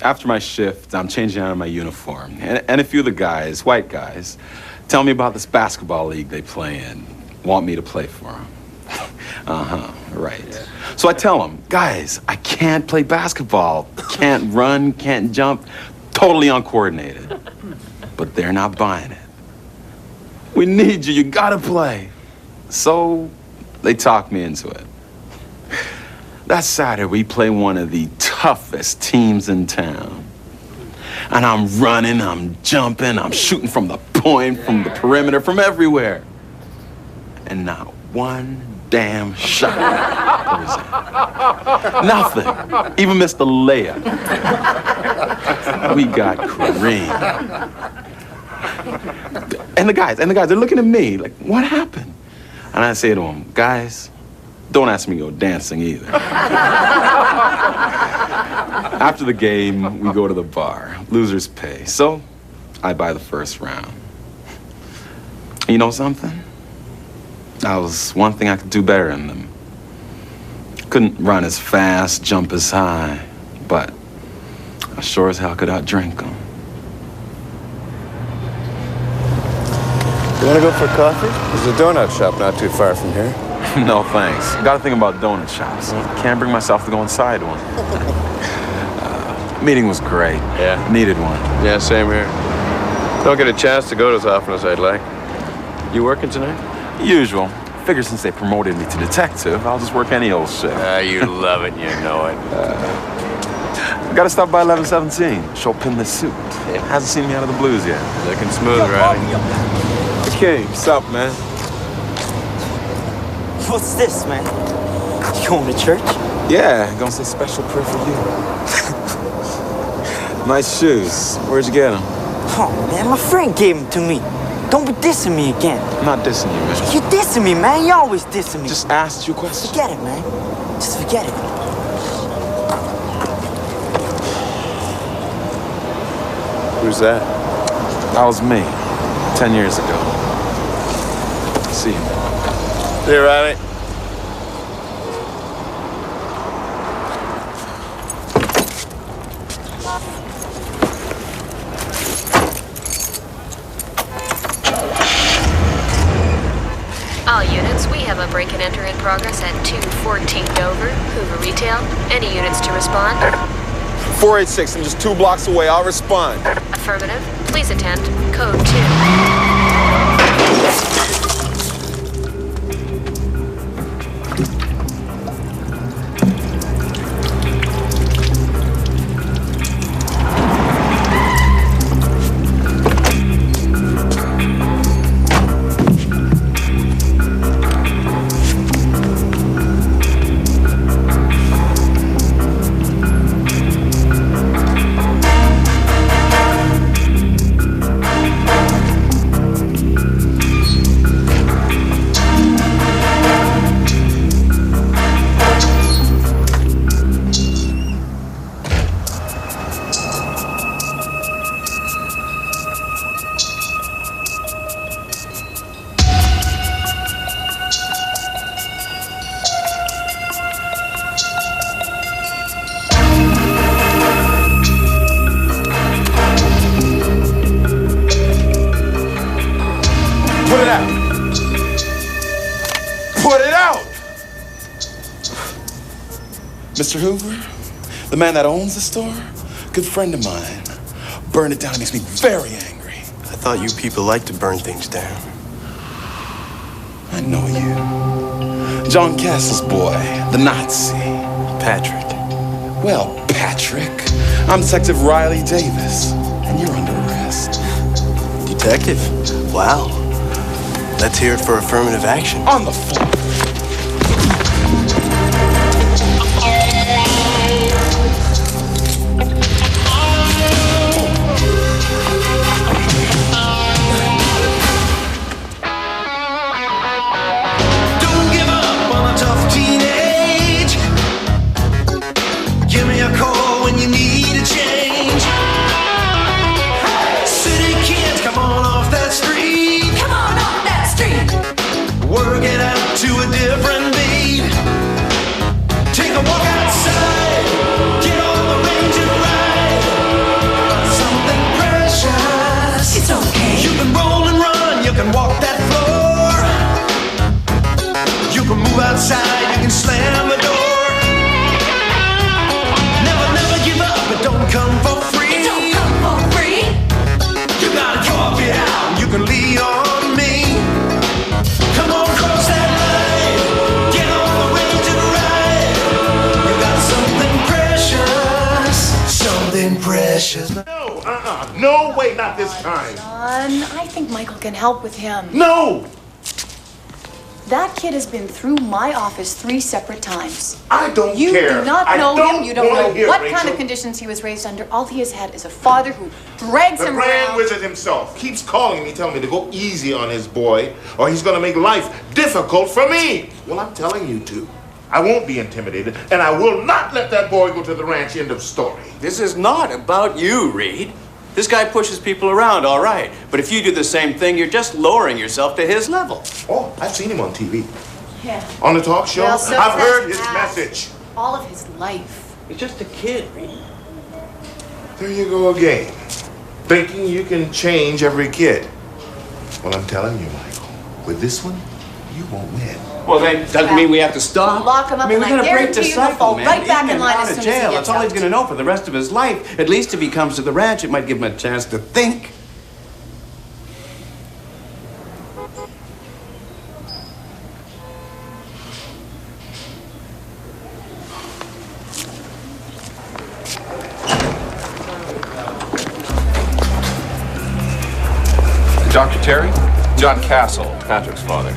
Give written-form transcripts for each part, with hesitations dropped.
after my shift, I'm changing out of my uniform. And a few of the guys, white guys, tell me about this basketball league they play in. Want me to play for them. Right. Yeah. So I tell them, guys, I can't play basketball. Can't run, can't jump. Totally uncoordinated. But they're not buying it. We need you. You gotta play. So they talk me into it. That Saturday, we play one of the toughest teams in town. And I'm running, I'm jumping, I'm shooting from the point, from the perimeter, from everywhere. And not one damn shot goes in. Nothing. Even missed the layup. We got creamed. And the guys, they're looking at me like, what happened? And I say to them, guys, don't ask me to go dancing either. After the game, we go to the bar. Losers pay. So I buy the first round. You know something? That was one thing I could do better than them. Couldn't run as fast, jump as high, but I sure as hell could outdrink them. You want to go for coffee? There's a donut shop not too far from here. No, thanks. Gotta think about donut shops. Can't bring myself to go inside one. Meeting was great. Yeah. Needed one. Yeah, same here. Don't get a chance to go as often as I'd like. You working tonight? Usual. Figure since they promoted me to detective, I'll just work any old shit. You love it, you know it. Gotta stop by 1117. Show Pim the suit. Yeah. Hasn't seen me out of the blues yet. Looking smooth, Riley. Okay, what's up, man? What's this, man? You going to church? Yeah, gonna say special prayer for you. Nice shoes. Where'd you get them? Oh, man, my friend gave them to me. Don't be dissing me again. I'm not dissing you, man. You're dissing me, man. You're always dissing me. Just asked you a question. Forget it, man. Just forget it. Who's that? That was me, 10 years ago. See you. See you, Riley. All units, we have a break and enter in progress at 214 Dover, Hoover Retail. Any units to respond? 486, I'm just 2 blocks away. I'll respond. Affirmative. Please attend. Code 2. Mr. Hoover, the man that owns the store, good friend of mine. Burn it down, it makes me very angry. I thought you people liked to burn things down. I know you. John Castle's boy, the Nazi. Patrick. Well, Patrick, I'm Detective Riley Davis, and you're under arrest. Detective? Wow. Let's hear it for affirmative action. On the floor. Work it out to a different precious. No way, not this time. I think Michael can help with him. No! That kid has been through my office 3 separate times. I don't You care. do not know him. You don't wanna know hear, what Rachel. kind of conditions he was raised under. All he has had is a father who drags The him Grand around. Wizard himself keeps calling me, telling me to go easy on his boy, or he's gonna make life difficult for me. Well, I'm telling you to. I won't be intimidated, and I will not let that boy go to the ranch. End of story. This is not about you, Reed. This guy pushes people around, all right. But if you do the same thing, you're just lowering yourself to his level. Oh, I've seen him on TV. Yeah. On the talk show. Well, so I've has heard his Powell. message. All of his life. He's just a kid, Reed. There you go again. Thinking you can change every kid. Well, I'm telling you, Michael, with this one, you won't win. Well, then, doesn't mean we have to stop. Lock him up, I mean, we and I gotta break the guarantee you he'll cycle, fall man. right back In in line and as out of soon as he jail. gets That's all he's out. gonna know for the rest of his life. At least if he comes to the ranch, it might give him a chance to think. Dr. Terry? John Castle, Patrick's father.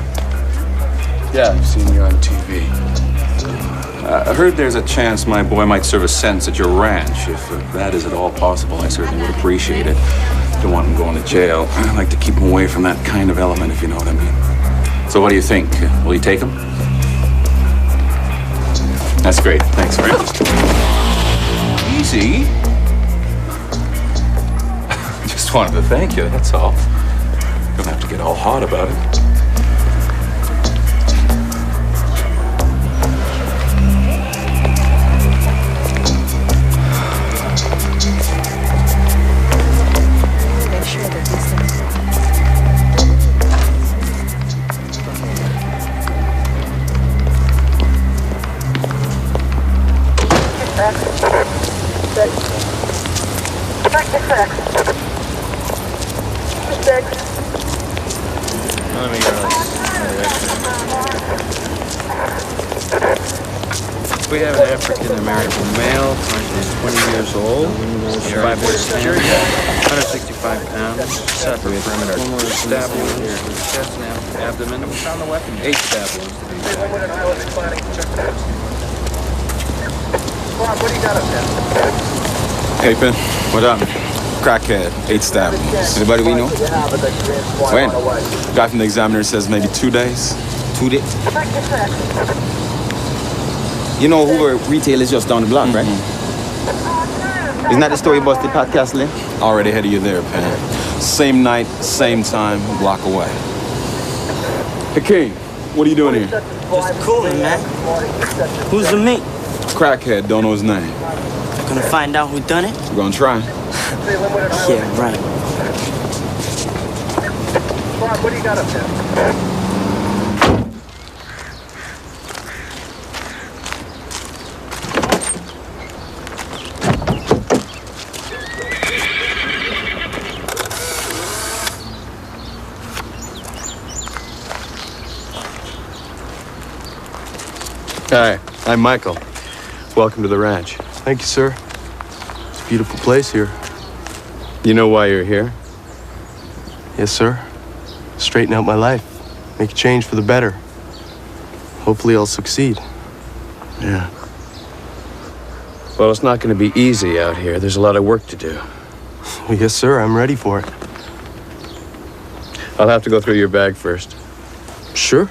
Yeah, I've seen you on TV. I heard there's a chance my boy might serve a sentence at your ranch. If that is at all possible, I certainly would appreciate it. Don't want him going to jail. I like to keep him away from that kind of element, if you know what I mean. So what do you think? Will you take him? That's great. Thanks very much. Easy. Just wanted to thank you, that's all. Don't have to get all hot about it. Make sure that these things We have an African-American male, currently 20 years old, 165 pounds, suffered from former stab wounds to the chest and abdomen, and we found the weapon, 8 stab wounds to be exact. Hey, Finn. What up? Crackhead, 8 stab wounds. Anybody we know? When? Guy from the Examiner says maybe 2 days. 2 days. You know Hoover Retail is just down the block, right? Isn't that the story about the Pat Castle? Already ahead of you there, Penn. Same night, same time, block away. Hey, King, what are you doing here? Just cooling, man. Who's the mate? Crackhead, don't know his name. Gonna find out who done it? We're gonna try. Yeah, right. What do you got up there? Hi, I'm Michael. Welcome to the ranch. Thank you, sir. It's a beautiful place here. You know why you're here? Yes, sir. Straighten out my life. Make a change for the better. Hopefully I'll succeed. Yeah. Well, it's not going to be easy out here. There's a lot of work to do. Well, yes, sir. I'm ready for it. I'll have to go through your bag first. Sure.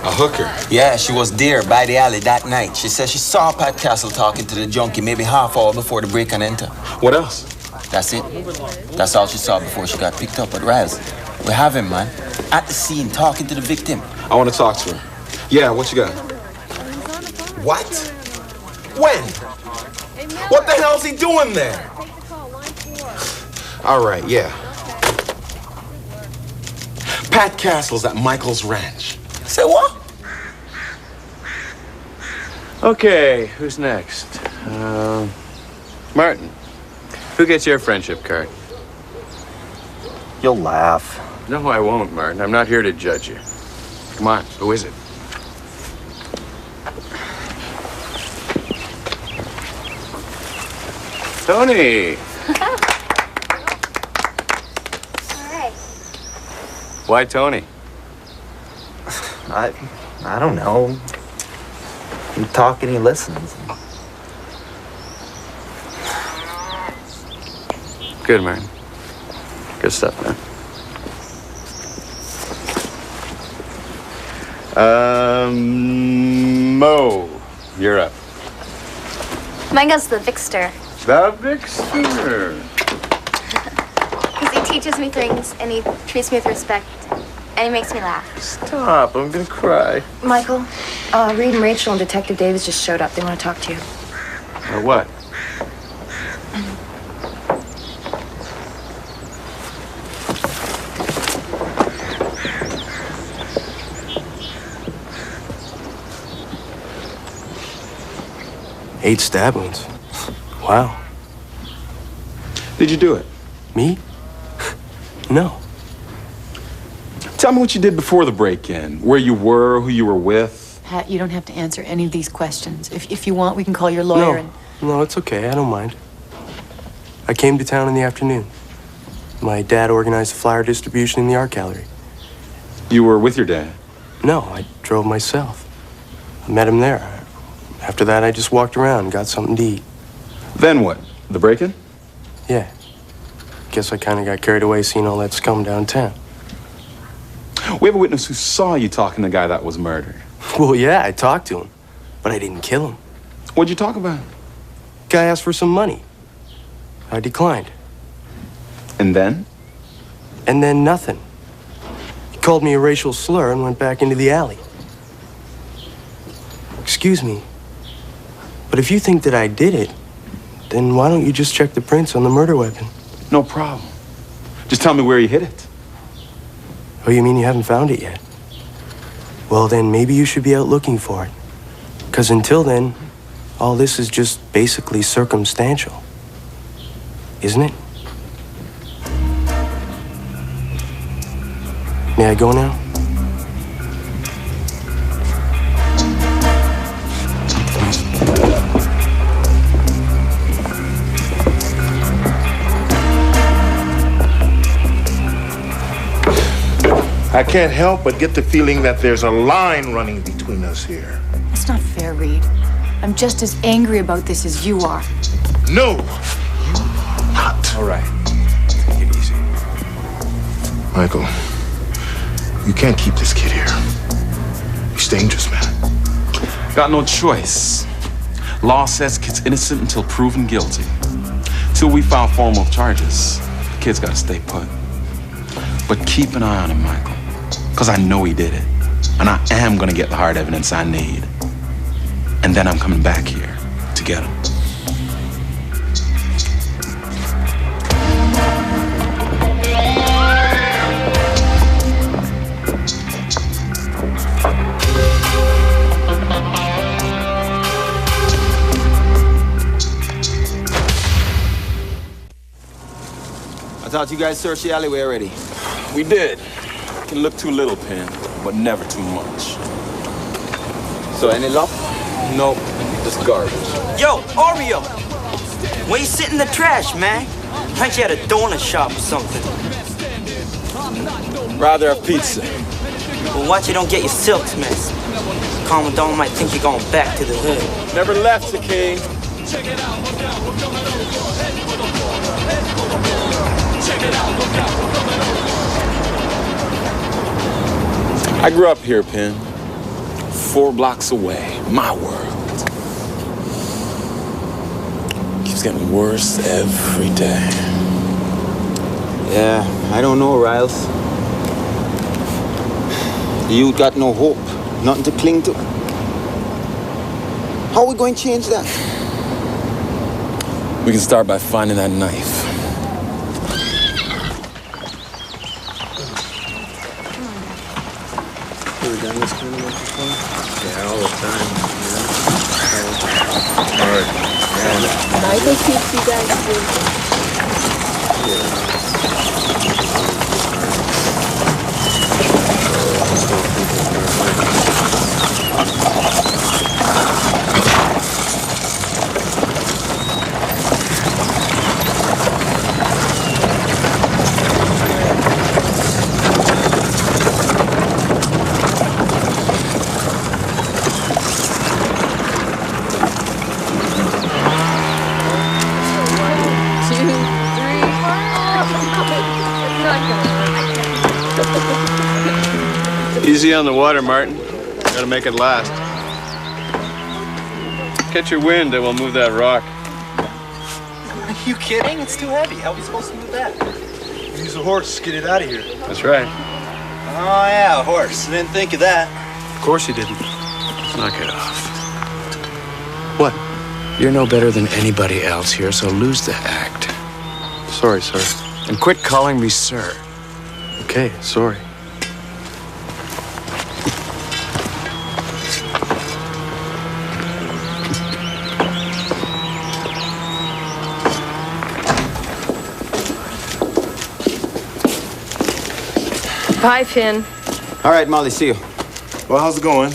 A hooker. Yeah, she was there by the alley that night. She said she saw Pat Castle talking to the junkie maybe half hour before the break and enter. What else? That's it. That's all she saw before she got picked up at Raz. We have him, man. At the scene, talking to the victim. I want to talk to her. Yeah, what you got? What? When? What the hell's he doing there? All right, yeah. Pat Castle's at Michael's ranch. Say what? Okay, who's next? Martin. Who gets your friendship card? You'll laugh. No, I won't, Martin. I'm not here to judge you. Come on, who is it? Tony! Alright. Why Tony? I don't know. You talk and he listens. Good, man. Good stuff, man. Mo, you're up. Mine goes to the Victor. The Victor. Because he teaches me things and he treats me with respect and he makes me laugh. Stop, I'm gonna cry. Michael, Reed and Rachel and Detective Davis just showed up. They want to talk to you. Or what? Eight stab wounds. Wow. Did you do it? Me? No. Tell me what you did before the break-in. Where you were, who you were with. Pat, you don't have to answer any of these questions. If you want, we can call your lawyer and... No, it's okay. I don't mind. I came to town in the afternoon. My dad organized a flyer distribution in the art gallery. You were with your dad? No, I drove myself. I met him there. After that, I just walked around and got something to eat. Then what? The break-in? Yeah. Guess I kind of got carried away seeing all that scum downtown. We have a witness who saw you talking to the guy that was murdered. Well, yeah, I talked to him, but I didn't kill him. What'd you talk about? Guy asked for some money. I declined. And then? And then nothing. He called me a racial slur and went back into the alley. Excuse me, but if you think that I did it, then why don't you just check the prints on the murder weapon? No problem. Just tell me where you hid it. Oh, you mean you haven't found it yet? Well, then maybe you should be out looking for it. Because until then, all this is just basically circumstantial. Isn't it? May I go now? I can't help but get the feeling that there's a line running between us here. That's not fair, Reed. I'm just as angry about this as you are. No, you are not. All right. Take it easy. Michael, you can't keep this kid here. He's dangerous, man. Got no choice. Law says kid's innocent until proven guilty. Till we file formal charges, the kid's gotta stay put. But keep an eye on him, Michael. Because I know he did it. And I am gonna get the hard evidence I need. And then I'm coming back here to get him. I thought you guys searched the alleyway already. We did. Can look too little, Pin, but never too much. So any luck? Nope, just garbage. Yo, Oreo! Why you sit in the trash, man? Like you had a donut shop or something. Rather a pizza. Well, watch you don't get your silks messed. Commandant might think you're going back to the hood. Never left the king. I grew up here, Pin. 4 blocks away. My world. Keeps getting worse every day. Yeah, I don't know, Riles. You got no hope, nothing to cling to. How are we going to change that? We can start by finding that knife. Done this kind of work before? Yeah, all the time. All right. Michael keeps you guys safe. Easy on the water, Martin. Gotta make it last. Catch your wind and we'll move that rock. Are you kidding? It's too heavy. How are we supposed to move that? Use a horse to get it out of here. That's right. Oh, yeah, a horse. I didn't think of that. Of course you didn't. Knock it off. What? You're no better than anybody else here, so lose the act. Sorry, sir. And quit calling me sir. Okay, sorry. Bye, Finn. All right, Molly, see you. Well, how's it going?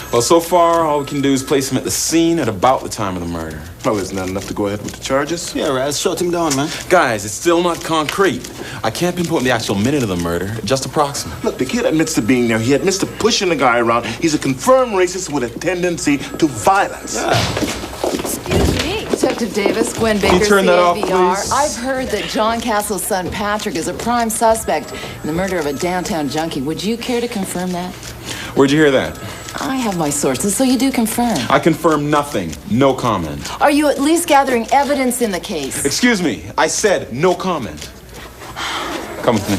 Well, so far, all we can do is place him at the scene at about the time of the murder. Well, isn't that enough to go ahead with the charges? Yeah, Raz, shut him down, man. Guys, it's still not concrete. I can't pinpoint the actual minute of the murder, just approximate. Look, the kid admits to being there. He admits to pushing the guy around. He's a confirmed racist with a tendency to violence. Excuse me. Detective Davis, Gwen Baker, turn that off, CAVR. please? I've heard that John Castle's son Patrick is a prime suspect in the murder of a downtown junkie. Would you care to confirm that? Where'd you hear that? I have my sources, so you do confirm. I confirm nothing. No comment. Are you at least gathering evidence in the case? Excuse me. I said no comment. Come with me.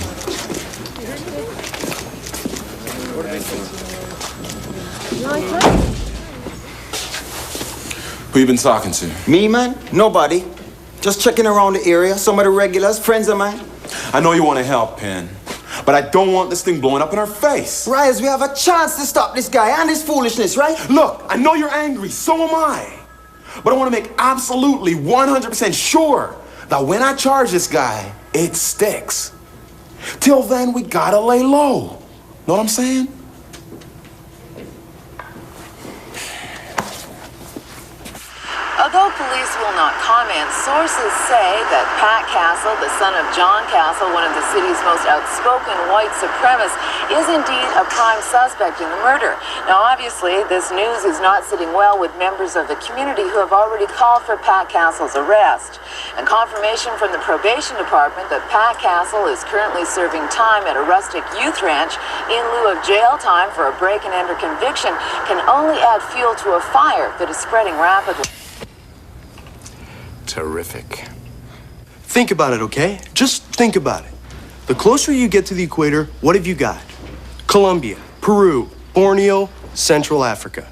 Who you been talking to? Me, man? Nobody. Just checking around the area. Some of the regulars, friends of mine. I know you want to help, Penn, but I don't want this thing blowing up in our face. Rise, we have a chance to stop this guy and his foolishness, right? Look, I know you're angry, so am I. But I want to make absolutely 100% sure that when I charge this guy, it sticks. Till then, we gotta lay low. Know what I'm saying? Although police will not comment, sources say that Pat Castle, the son of John Castle, one of the city's most outspoken white supremacists, is indeed a prime suspect in the murder. Now, obviously, this news is not sitting well with members of the community who have already called for Pat Castle's arrest. And confirmation from the probation department that Pat Castle is currently serving time at a rustic youth ranch in lieu of jail time for a break-and-enter conviction can only add fuel to a fire that is spreading rapidly. Terrific. Think about it, okay? Just think about it. The closer you get to the equator, what have you got? Colombia, Peru, Borneo, Central Africa.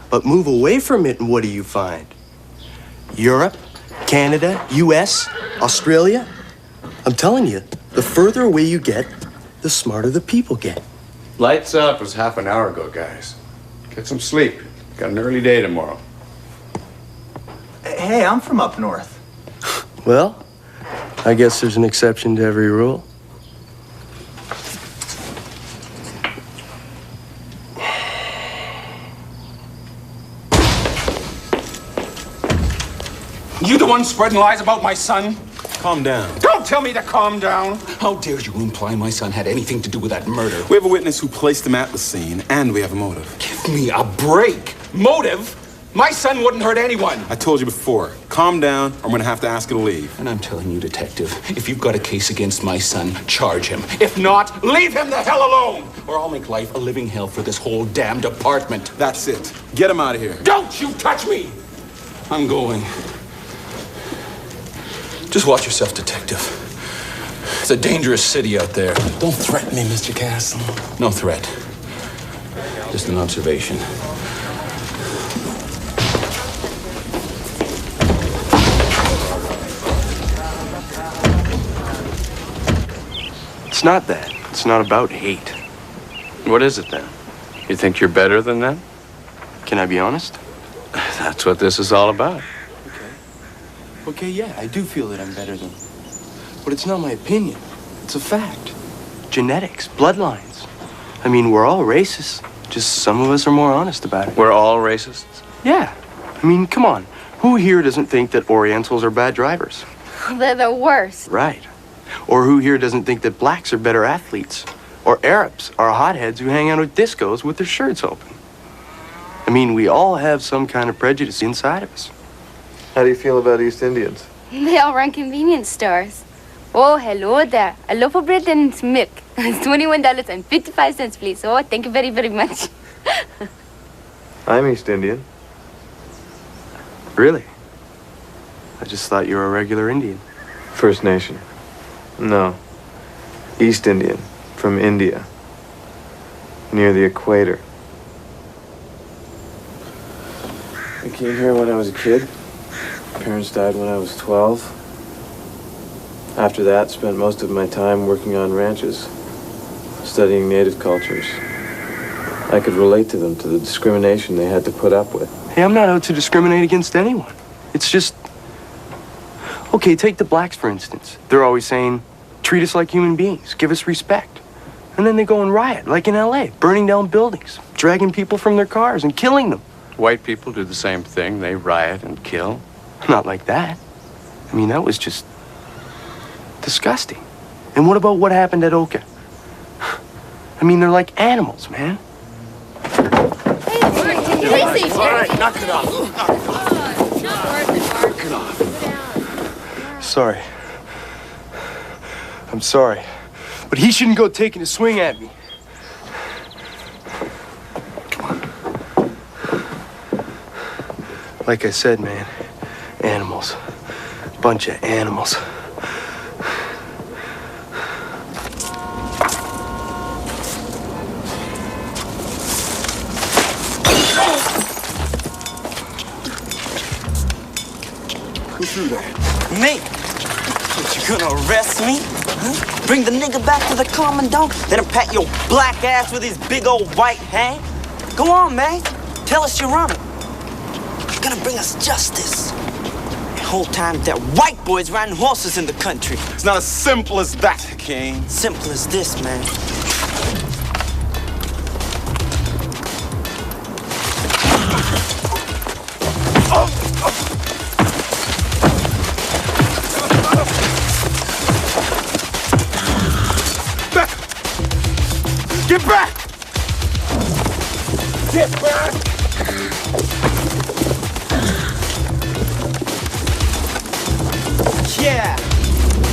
But move away from it and what do you find? Europe, Canada, US, Australia? I'm telling you, the further away you get, the smarter the people get. Lights up was half an hour ago, guys. Get some sleep. Got an early day tomorrow. Hey, I'm from up north. Well, I guess there's an exception to every rule. You the one spreading lies about my son? Calm down. Don't tell me to calm down. How dare you imply my son had anything to do with that murder? We have a witness who placed him at the scene, and we have a motive. Give me a break. Motive? My son wouldn't hurt anyone. I told you before. Calm down, or I'm gonna have to ask you to leave. And I'm telling you, detective, if you've got a case against my son, charge him. If not, leave him the hell alone, or I'll make life a living hell for this whole damn department. That's it. Get him out of here. Don't you touch me! I'm going. Just watch yourself, detective. It's a dangerous city out there. Don't threaten me, Mr. Castle. No threat. Just an observation. It's not that. It's not about hate. What is it then? You think you're better than them? Can I be honest? That's what this is all about. Okay, yeah, I do feel that I'm better than them. But it's not my opinion. It's a fact. Genetics, bloodlines. I mean, we're all racist. Just some of us are more honest about it. We're all racists? Yeah. I mean, come on. Who here doesn't think that Orientals are bad drivers? They're the worst. Right. Or who here doesn't think that blacks are better athletes? Or Arabs are hotheads who hang out at discos with their shirts open? I mean, we all have some kind of prejudice inside of us. How do you feel about East Indians? They all run convenience stores. Oh, hello there. A loaf of bread and milk. It's $21.55, please. Oh, thank you very, very much. I'm East Indian. Really? I just thought you were a regular Indian. First Nation. No. East Indian. From India. Near the equator. I came here when I was a kid. Parents died when I was 12. After that, spent most of my time working on ranches, studying native cultures. I could relate to them, to the discrimination they had to put up with. Hey, I'm not out to discriminate against anyone. It's just... Okay, take the blacks, for instance. They're always saying, treat us like human beings, give us respect. And then they go and riot, like in LA, burning down buildings, dragging people from their cars and killing them. White people do the same thing. They riot and kill. Not like that. I mean, that was just disgusting. And what about what happened at Oka? I mean, they're like animals, man. All right, knock it off. Knock it off. Sorry. I'm sorry. But he shouldn't go taking a swing at me. Like I said, man, animals. Bunch of animals. Who threw that? Me. What, you gonna arrest me? Huh? Bring the nigga back to the commandant, then pat your black ass with his big old white hand? Go on, man. Tell us you're running. You're gonna bring us justice. The whole time that white boys riding horses in the country. It's not as simple as that, King. Simple as this, man. Get back! Get back! Yeah.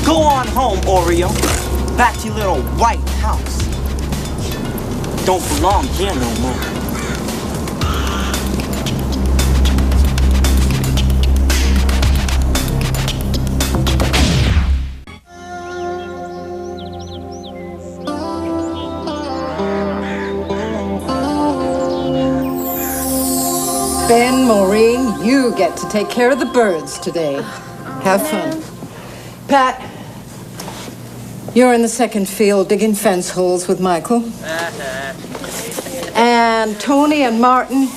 Go on home, Oreo. Back to your little white house. Don't belong here no more. Ben, Maureen, you get to take care of the birds today. Have fun. Pat, you're in the second field digging fence holes with Michael. And Tony and Martin,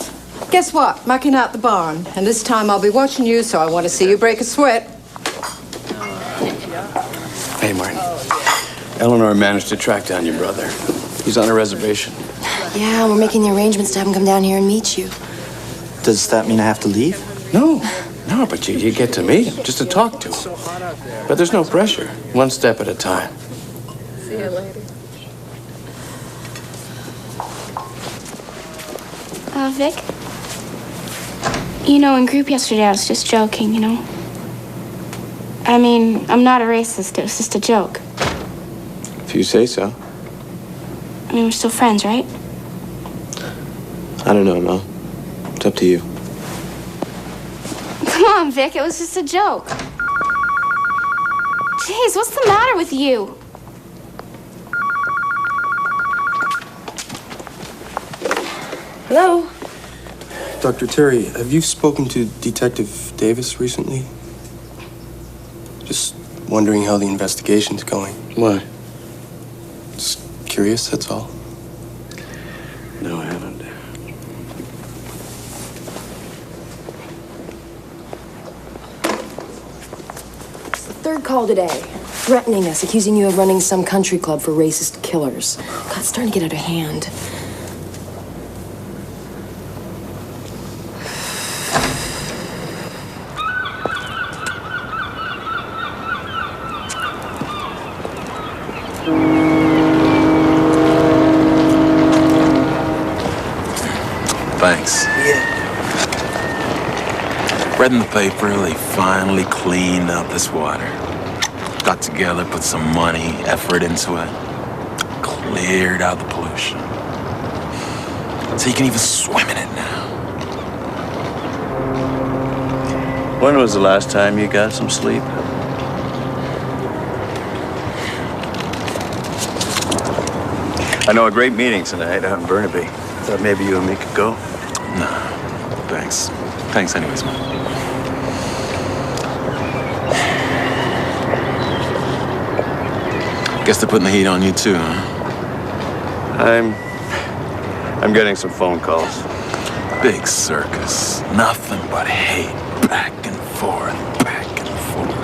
guess what? Mucking out the barn. And this time I'll be watching you, so I want to see you break a sweat. Hey, Martin. Eleanor managed to track down your brother. He's on a reservation. Yeah, we're making the arrangements to have him come down here and meet you. Does that mean I have to leave? No, but you get to meet him, just to talk to him. But there's no pressure. One step at a time. See you later. Vic? You know, in group yesterday, I was just joking, you know? I mean, I'm not a racist. It was just a joke. If you say so. I mean, we're still friends, right? I don't know, no. It's up to you. Come on, Vic. It was just a joke. Jeez, what's the matter with you? Hello? Dr. Terry, have you spoken to Detective Davis recently? Just wondering how the investigation's going. Why? Just curious, that's all. No, I haven't. Third call today. Threatening us, accusing you of running some country club for racist killers. God, it's starting to get out of hand. Thanks. Yeah. Read in the paper, they finally cleaned up this water. got together, put some money, effort into it, cleared out the pollution. So you can even swim in it now. When was the last time you got some sleep? I know a great meeting tonight out in Burnaby. Thought maybe you and me could go. Nah, thanks. Thanks anyways, man. Guess they're putting the heat on you too, huh? I'm getting some phone calls. Big circus. Nothing but hate. Back and forth, back and forth.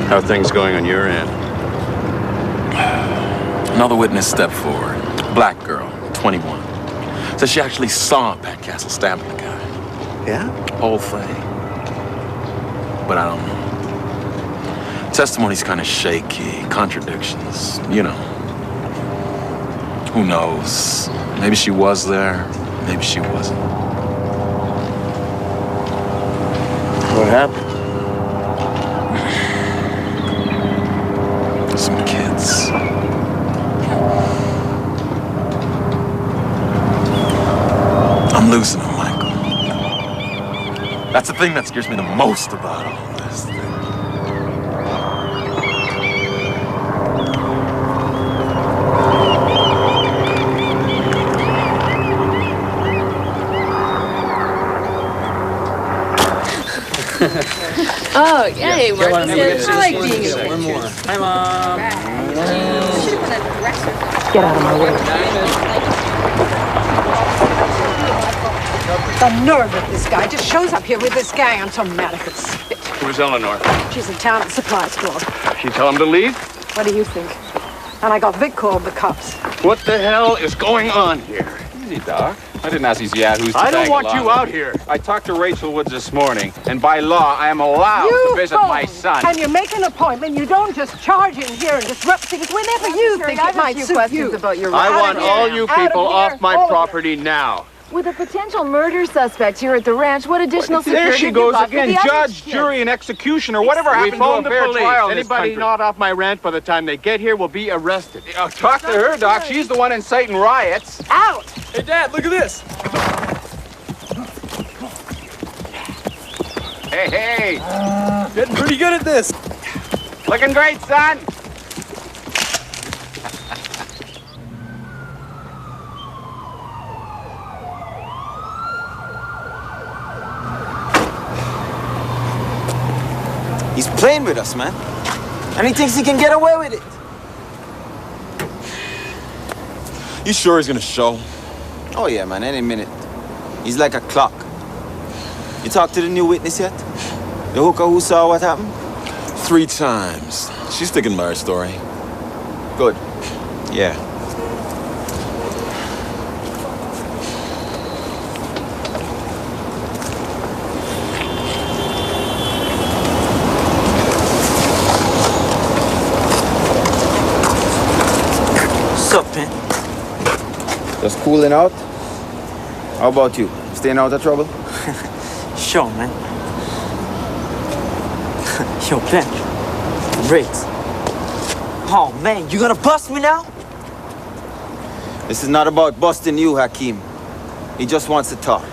How are things going on your end? Another witness stepped forward. Black girl, 21. Says she actually saw Pat Castle stabbing the guy. Yeah? Whole thing. But I don't know. Testimony's kind of shaky, contradictions, you know. Who knows? Maybe she was there, maybe she wasn't. What happened? Some kids. I'm losing them, Michael. That's the thing that scares me the most about all this thing. Oh, yay, Marcus. I like being in one more. Hi, Mom. Get out of my way. The nerve of this guy just shows up here with this gang on some mannequin spit. Who's Eleanor? She's in town at the supply store. She tell him to leave? What do you think? And I got Vic called the cops. What the hell is going on here? Easy, Doc. I didn't ask these yahoos to I don't tag want along you with out me. here. I talked to Rachel Woods this morning, and by law, I am allowed to visit my son. And you make an appointment. You don't just charge in here and disrupt things whenever you think it might suit you. about your I want Out of all here. you Out of people here. off my All of property now. With a potential murder suspect here at the ranch, what additional security There she have you goes got for again. the other Judge, kid? jury, and executioner. Whatever We happened to a phoned the fair police. trial in this Anybody country? not off my ranch by the time they get here will be arrested. Talk to her, Doc. She's the one inciting riots. Out! Hey, Dad, look at this. Hey, hey. Getting pretty good at this. Looking great, son. He's playing with us, man. And he thinks he can get away with it. You sure he's gonna show? Oh, yeah, man, any minute. He's like a clock. You talked to the new witness yet? The hooker who saw what happened? 3 times. She's sticking by her story. Good. Yeah. What's up, man? Just cooling out? How about you? Staying out of trouble? Sure, man. Yo, Ben. Briggs. Oh, man, you gonna bust me now? This is not about busting you, Hakeem. He just wants to talk.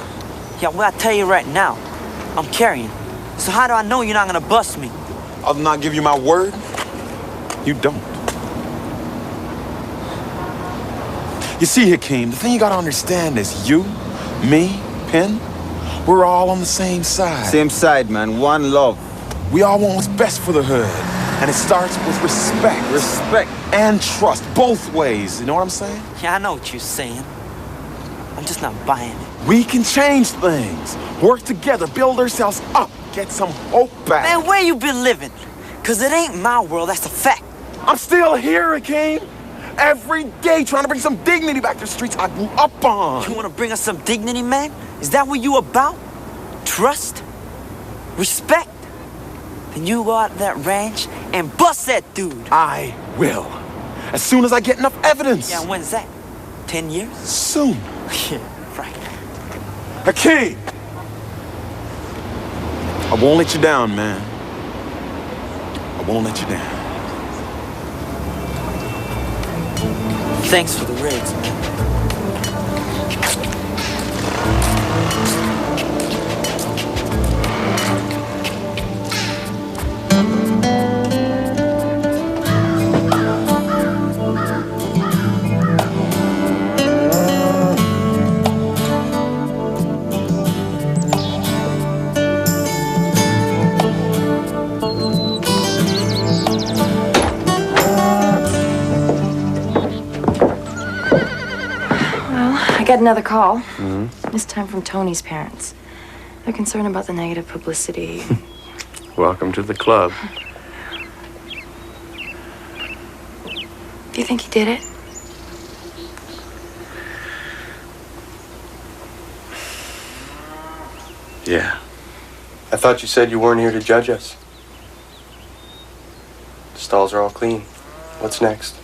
Yeah, well, I tell you right now, I'm carrying. So how do I know you're not gonna bust me? I'll not give you my word. You don't. You see, Hakeem, the thing you gotta understand is you, me, Penn, we're all on the same side. Same side, man. One love. We all want what's best for the hood. And it starts with respect. Respect. And trust, both ways. You know what I'm saying? Yeah, I know what you're saying. I'm just not buying it. We can change things. Work together, build ourselves up, get some hope back. Man, where you been living? Cause it ain't my world, that's a fact. I'm still here, Hakeem. Every day trying to bring some dignity back to the streets I grew up on. You wanna bring us some dignity, man? Is that what you about? Trust? Respect? Then you go out to that ranch and bust that dude. I will. As soon as I get enough evidence. Yeah, when's that? 10 years? Soon. Yeah, right. Hakeem! I won't let you down, man. I won't let you down. Thanks for the rigs, man. I got another call. This time from Tony's parents. They're concerned about the negative publicity. Welcome to the club. Do you think he did it? Yeah. I thought you said you weren't here to judge us. The stalls are all clean. What's next?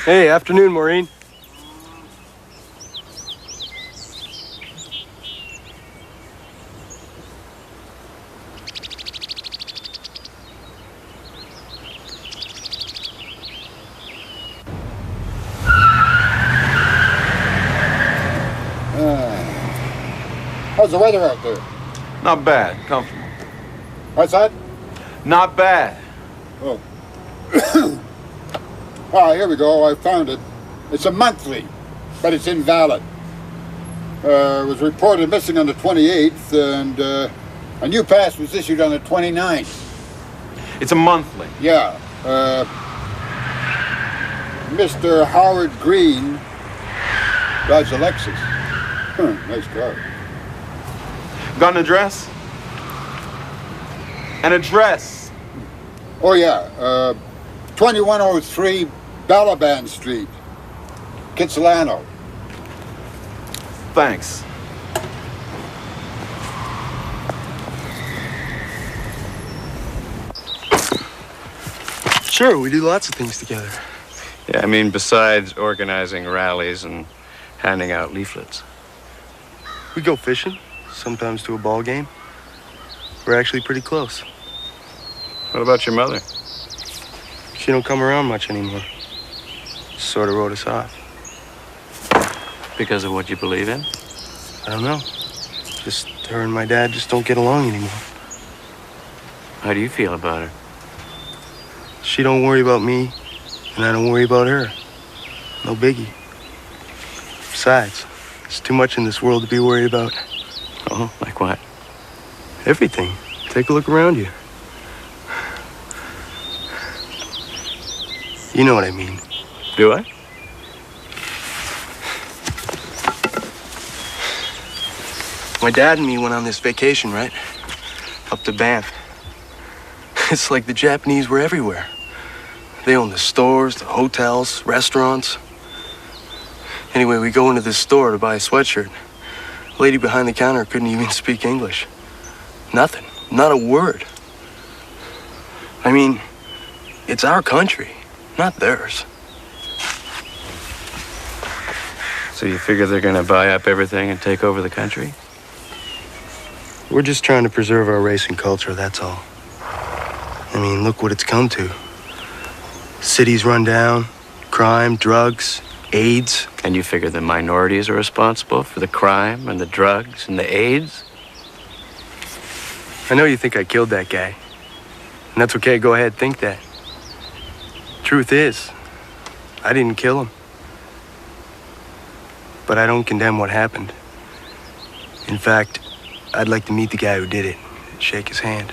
Hey, afternoon, Maureen. How's the weather out there? Not bad. Comfortable. What's that? Not bad. Oh. Ah, here we go. I found it. It's a monthly, but it's invalid. It was reported missing on the 28th, and a new pass was issued on the 29th. It's a monthly. Yeah. Mr. Howard Green drives a Lexus. Nice car. Got an address? An address? Oh, yeah. 2103 Balaban Street, Kitsilano. Thanks. Sure, we do lots of things together. Yeah, I mean, besides organizing rallies and handing out leaflets. We go fishing, sometimes to a ball game. We're actually pretty close. What about your mother? She don't come around much anymore. Sort of wrote us off. Because of what you believe in? I don't know. Just her and my dad just don't get along anymore. How do you feel about her? She don't worry about me, and I don't worry about her. No biggie. Besides, there's too much in this world to be worried about. Oh, like what? Everything. Take a look around you. You know what I mean. Do I? My dad and me went on this vacation, right? Up to Banff. It's like the Japanese were everywhere. They own the stores, the hotels, restaurants. Anyway, we go into this store to buy a sweatshirt. The lady behind the counter couldn't even speak English. Nothing. Not a word. I mean, it's our country, not theirs. So you figure they're gonna buy up everything and take over the country? We're just trying to preserve our race and culture, that's all. I mean, look what it's come to. Cities run down, crime, drugs, AIDS. And you figure the minorities are responsible for the crime and the drugs and the AIDS? I know you think I killed that guy. And that's okay, go ahead, think that. Truth is, I didn't kill him. But I don't condemn what happened. In fact, I'd like to meet the guy who did it, shake his hand.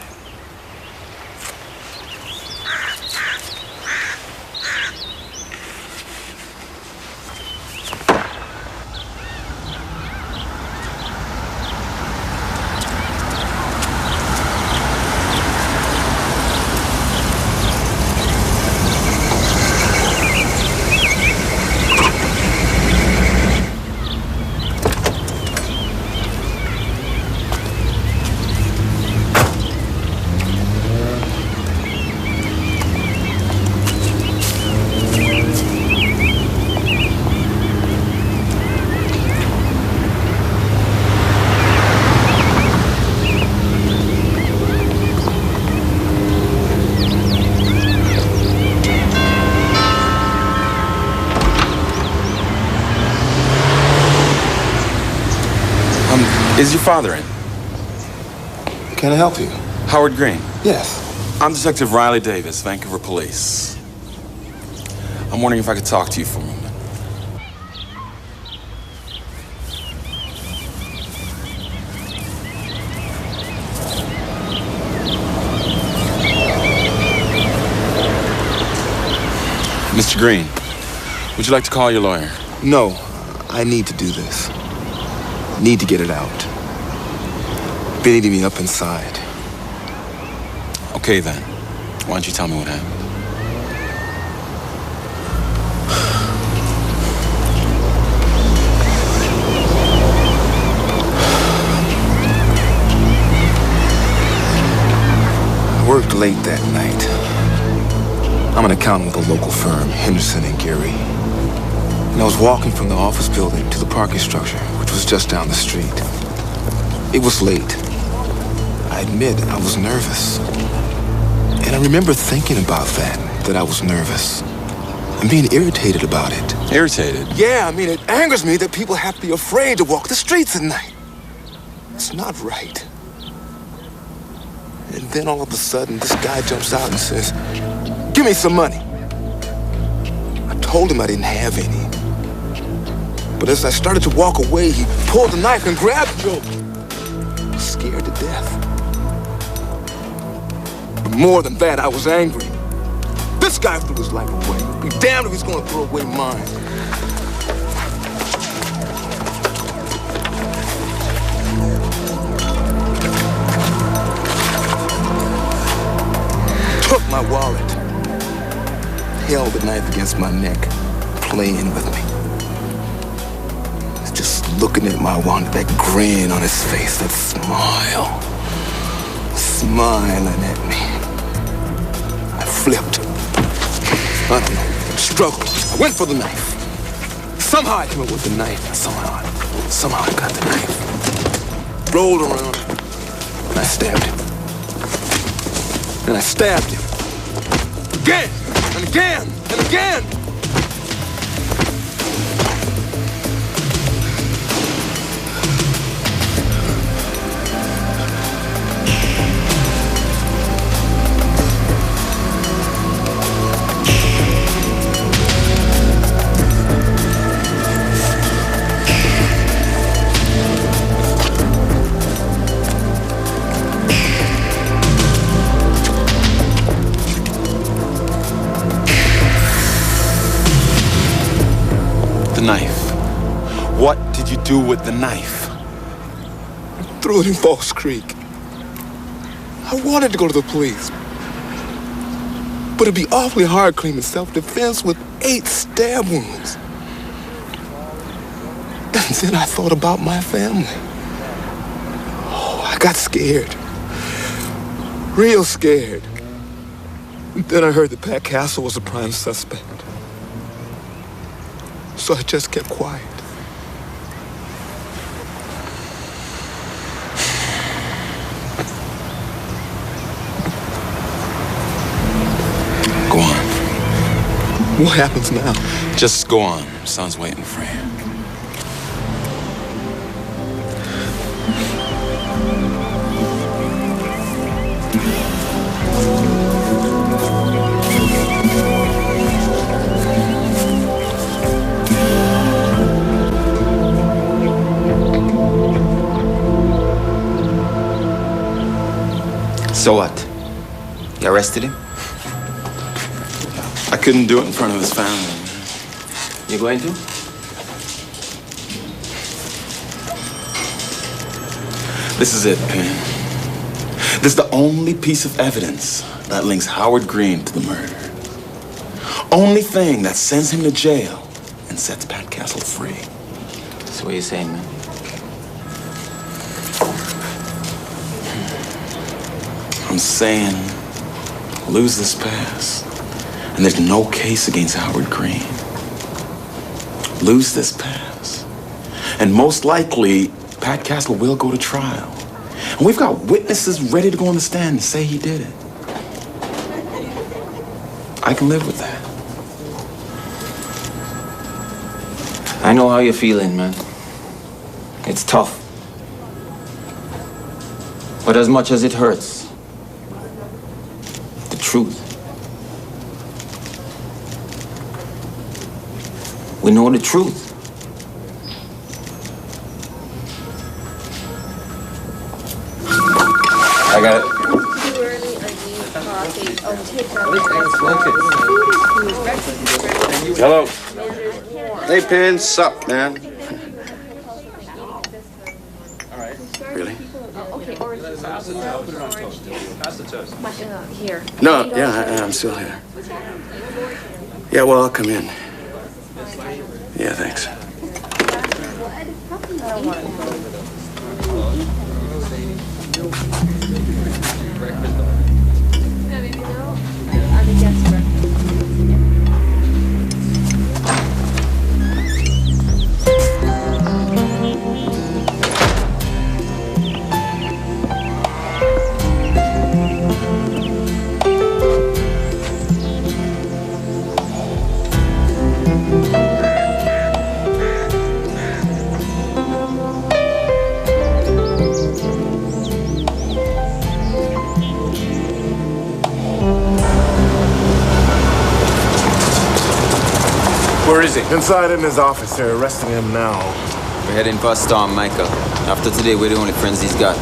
Is your father in? Can I help you? Howard Green. Yes. I'm Detective Riley Davis, Vancouver Police. I'm wondering if I could talk to you for a moment. Mr. Green, would you like to call your lawyer? No, I need to do this. Need to get it out. Been eating me up inside. Okay then. Why don't you tell me what happened? I worked late that night. I'm an accountant with a local firm, Henderson and Geary. And I was walking from the office building to the parking structure, which was just down the street. It was late. I admit I was nervous. And I remember thinking about that I was nervous. And being irritated about it. Irritated? Yeah, I mean, it angers me that people have to be afraid to walk the streets at night. It's not right. And then all of a sudden, this guy jumps out and says, "Give me some money." I told him I didn't have any. But as I started to walk away, he pulled the knife and grabbed me. I was scared to death. But more than that, I was angry. This guy threw his life away. Be damned if he's gonna throw away mine. Took my wallet. Held the knife against my neck, playing with me. Just looking at my wallet, that grin on his face, that smile. Smiling at me. I flipped. I don't know, struggled. I went for the knife. Somehow I came up with the knife. Somehow I got the knife. Rolled around, and I stabbed him. And I stabbed him. Again, and again, and again. The knife. What did you do with the knife? I threw it in Falls Creek. I wanted to go to the police. But it'd be awfully hard claiming self-defense with 8 stab wounds. And then I thought about my family. Oh, I got scared. Real scared. And then I heard that Pat Castle was a prime suspect. So I just kept quiet. Go on. What happens now? Just go on. Son's waiting for you. So what? You arrested him? I couldn't do it in front of his family. You going to? This is it, Penn. This is the only piece of evidence that links Howard Green to the murder. Only thing that sends him to jail and sets Pat Castle free. So what are you saying, man? I'm saying, lose this pass, and there's no case against Howard Green. Lose this pass, and most likely, Pat Castle will go to trial. And we've got witnesses ready to go on the stand and say he did it. I can live with that. I know how you're feeling, man. It's tough. But as much as it hurts, the truth. We know the truth. I got it. Hello. Hey, Pin, sup, man? Really? Here. No, yeah, I'm still here. Yeah, well, I'll come in. Yeah, thanks. Where is he? Inside in his office. They're arresting him now. We're heading for a storm, Michael. After today, we're the only friends he's got.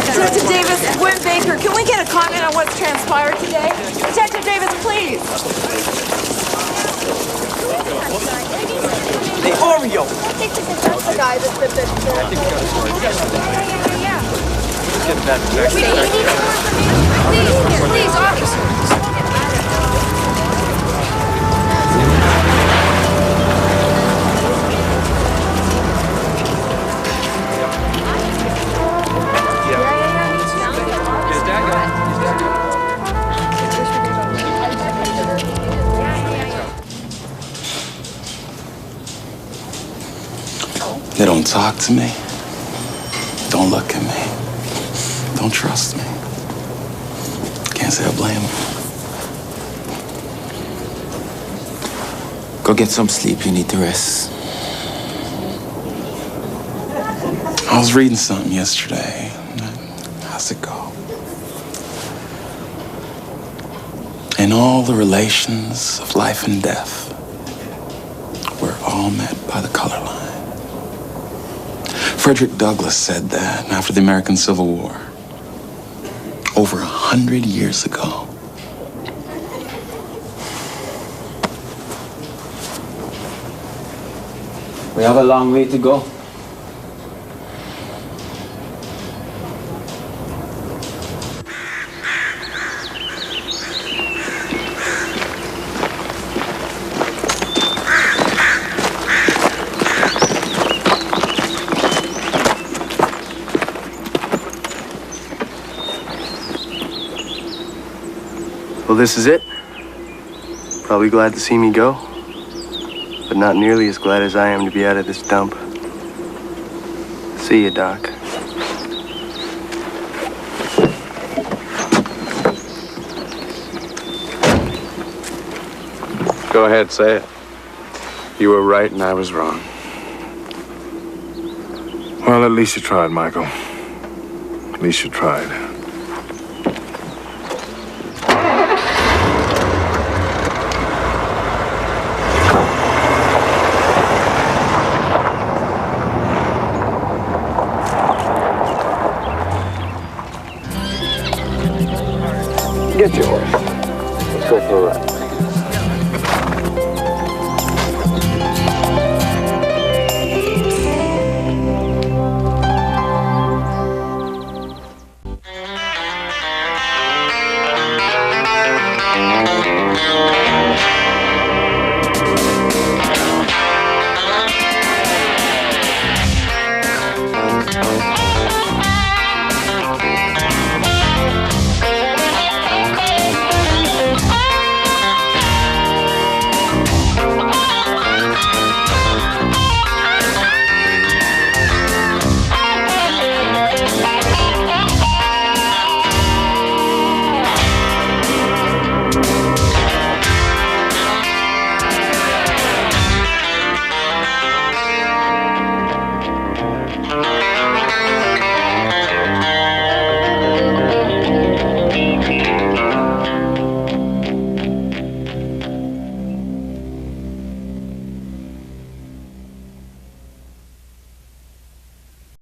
Detective Davis, we're in Baker. Can we get a comment on what's transpired today? Detective Davis, please. The Oreo. That's the guy that's been Please, officer. They don't talk to me. Don't look at me. Don't trust me. Can't say I blame them. Go get some sleep. You need to rest. I was reading something yesterday. How's it go? In all the relations of life and death, we're all met by the color line. Frederick Douglass said that after the American Civil War, over 100 years ago. We have a long way to go. Well, this is it. Probably glad to see me go, but not nearly as glad as I am to be out of this dump. See you, Doc. Go ahead, say it. You were right and I was wrong. Well, at least you tried, Michael. At least you tried. Get your horse. Let's go for a ride.